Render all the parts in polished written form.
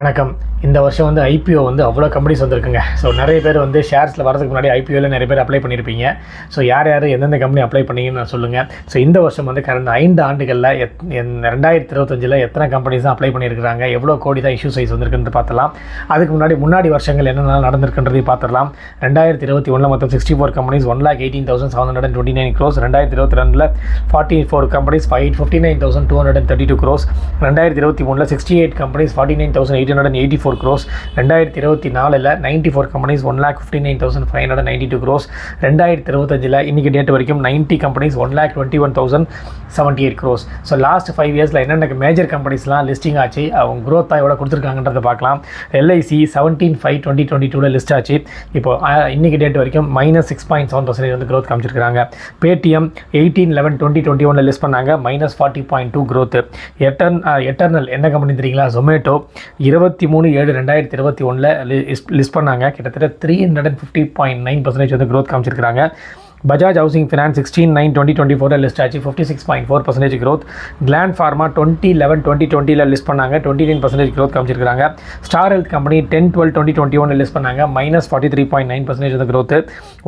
வணக்கம். இந்த வருஷம் வந்து ஐபிஓ வந்து அவ்வளோ கம்பெனிஸ் வந்திருக்குங்க. ஸோ நிறைய பேர் வந்து ஷேர்ஸில் வரதுக்கு முன்னாடி ஐபிஓவில் நிறைய பேர் அப்ளை பண்ணியிருப்பீங்க. ஸோ யார் எந்தெந்த கம்பெனி அப்ளை பண்ணீங்கன்னு நான் சொல்லுங்கள். ஸோ இந்த வருஷம் வந்து கடந்த 5 ஆண்டுகளில் 2025 எத்தனை கம்பெனிஸ் தான் அப்ளை பண்ணியிருக்கிறாங்க, எவ்வளோ கோடி தான் இஷ்யூ சைஸ் வந்திருக்குன்னு பார்த்தலாம். அதுக்கு முன்னாடி வருஷங்கள் என்னென்ன நடந்திருக்குன்றதையும் பார்த்துடலாம். 2021 மொத்தம் 64 companies 1,18,729 crores. 2022 44 companies 59,232 crores. 2023 68 companies 49,884 crores. 2024 94 companies 1,59,592 crores. 2025 இன்னைக்கு டேட் வரைக்கும் 90 கம்பெனிஸ் 1,21,078 crores. ஸோ லாஸ்ட் 5 இயர்ஸில் என்னென்ன மேஜர் கம்பெனிஸ்லாம் லிஸ்டிங் ஆச்சு, அவங்க க்ரோத் எவ்வளோ கொடுத்துருக்காங்கன்றதை பார்க்கலாம். LIC 17/5/2022 லிஸ்ட் ஆச்சு. இப்போ இன்னைக்கு டேட் வரைக்கும் -6.7% வந்து க்ரோத் காமிச்சிருக்காங்க. பேடிஎம் 18/11/2021 லிஸ்ட் பண்ணாங்க, -40.2 க்ரோத். எட்டர்னல் என்ன கம்பெனி தெரியுங்களா? Zomato 23/7/2021 லிஸ்ட் பண்ணாங்க, கிட்டத்தட்ட 350.9% வந்து க்ரோத் காமிச்சிருக்காங்க. பஜாஜ் ஹவுசிங் ஃபினான்ஸ் 16/9/2024 லிஸ்ட் ஆச்சு, 56.4% க்ரோத். கிளாண்ட் ஃபார்மா 20/11/2020 லிஸ்ட் பண்ணாங்க, 29% க்ரோத் காமிச்சிருக்காங்க. ஸ்டார் ஹெல்த் கம்பெனி 10/12/2021 லிஸ்ட் பண்ணாங்க, -43.9% வந்து க்ரோத்.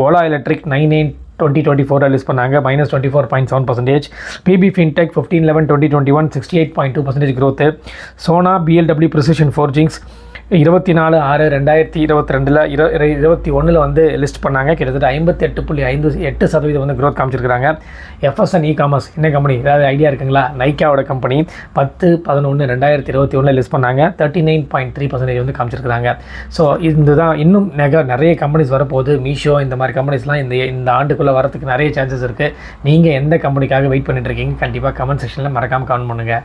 ஓலா எலக்ட்ரிக் 9/9/2024 லிஸ்ட் பண்ணாங்க, -24.7%. BP fintech 15/11/2021 68.2% growth. Sona BLW precision forgings 24/6/2022 வந்து லிஸ்ட் பண்ணாங்க, கிட்டத்தட்ட 58.58% வந்து க்ரோத் காமிச்சிருக்காங்க. FSN இ-காமர்ஸ் என்ன கம்பெனி, ஏதாவது ஐடியா இருக்குங்களா? நைக்காவோட கம்பெனி 10/11/2021 லிஸ்ட் பண்ணாங்க, 39.3% வந்து காமிச்சிருக்காங்க. ஸோ இதுதான் இன்னும் நிறைய கம்பெனிஸ் வரப்போகுது. மீஷோ இந்த மாதிரி கம்பெனிஸ்லாம் இந்த ஆண்டுக்குள்ளே வரதுக்கு நிறைய சான்சஸ் இருக்குது. நீங்கள் எந்த கம்பெனிக்காக வெயிட் பண்ணிட்டு இருக்கீங்க? கண்டிப்பாக கமெண்ட் செக்ஷனில் மறக்காமல் கமெண்ட் பண்ணுங்கள்.